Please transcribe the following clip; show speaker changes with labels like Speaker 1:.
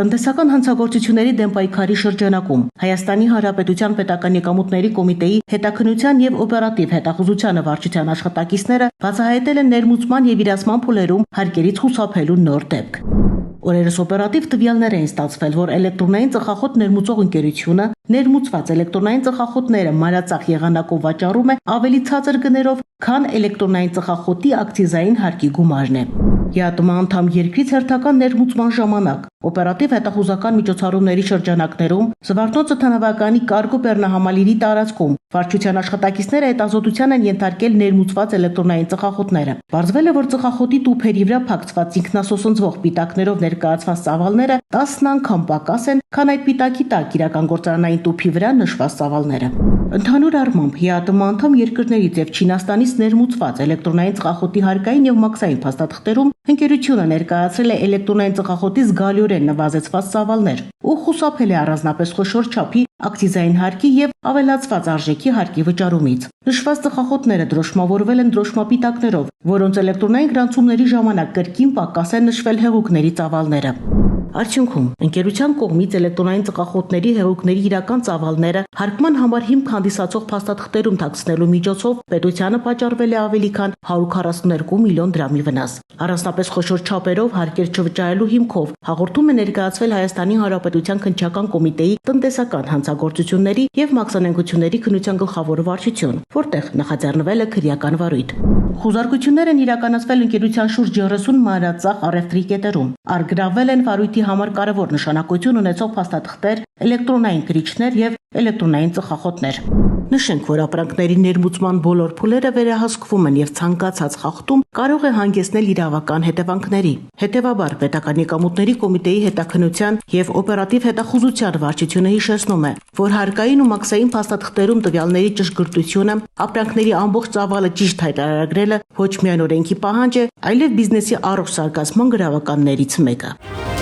Speaker 1: Տնտեսական հանցագործությունների դեմ պայքարի շրջանակում Հայաստանի Հանրապետության Պետական եկամուտների կոմիտեի հետաքննության եւ օպերատիվ հետախուզության վարչության աշխատակիցները բացահայտել են ներմուծման եւ իրացման փուլերում հարկերից խուսափելու նոր դեպք։ Օրերս օպերատիվ տվյալներ էին ստացվել, որ էլեկտրոնային ծխախոտ ներմուծող ընկերությունը ներմուծված էլեկտրոնային ծխախոտները մանրածախ եղանակով վաճառում է ավելի ցածր գներով, քան էլեկտրոնային ծխախոտի ակցիզային հարկի գումարն է։ ԵԱՏՄ անդամ երկրից հերթական ներմուծման ժամանակ օպերատիվ հետախուզական միջոցառումների շրջանակներում Զվարթնոցը թանավականի Կարգո Բեռնահամալիրի տարածքում վարչության աշխատակիցները հետազոտության են ենթարկել ներմուծված էլեկտրոնային ծխախոտները։ Պարզվել է, որ ծխախոտի տուփերի վրա փակցված ինքնասոսնձվող պիտակներով ներկայացված ծավալները 10 անգամ պակաս են, քան այդ պիտակի տակ իրական գործարանային տուփի վրա նշված ծավալները։ Ընդհանուր առմամբ ԵԱՏՄ անդամ երկրներից եւ Չինաստանից ներմուծված էլեկտրոնային ծխախոտի հարկային եւ մաքսային փաստաթղթերում ընկերությունը ներկայացրել է էլեկտրոնային ծխախոտի զգալիորեն նվազեցված ծավալներ ու խուսափել է առանձնապես խոշոր չափի ակցիզային հարկի եւ ավելացված արժեքի հարկի վճարումից։ Նշված ծխախոտները դրոշմավորվել են դրոշմապիտակներով, որոնց էլեկտրոնային գրանցումների ժամանակ կրկին պակաս են նշվել հեղուկների ծավալները։ Արդյունքում ընկերության կողմից էլեկտրոնային ծխախոտների հեղուկների իրական ծավալները հարկման համար հիմք հանդիսացող փաստաթղթերում թաքցնելու միջոցով պետությանը պատճառվել է ավելի քան 142 միլիոն դրամի վնաս։ Առանձնապես խոշոր չափերով հարկեր չվճարելու հիմքով հաղորդում է ներկայացվել Հայաստանի Հանրապետության քննչական կոմիտեի տնտեսական հանցագործությունների եւ մաքսանենգությունների քննության գլխավոր վարչություն, որտեղ նախաձեռնվել է քրեական վարույթ։ Խուզարկություններ են իրականացվել ընկերության շուրջ 30 մանրածախ առևտրի կետերում։ Արգրավել են վարույթի համար կարևոր նշանակություն ունեցող փաստաթղթեր, էլեկտրոնային գրիչներ եւ էլեկտրոնային ծխախոտներ։ Նշենք, որ ապրանքների ներմուծման բոլոր փուլերը վերահսկվում են եւ ցանկացած խախտում կարող է հանգեցնել իրավական հետևանքների։ Հետևաբար Պետական եկամուտների կոմիտեի հետաքննության եւ օպերատիվ հետախուզության վարչությունը հիշեցնում է, որ հարկային ու մաքսային փաստաթղթերում տվյալների ճշգրտությունը, ապրանքների ամբողջ ծավալը ճիշտ հայտարարագրելը ոչ միայն օրենքի պահանջ է, այլև բիզնեսի առողջ զարգացման գրավականներից մեկը։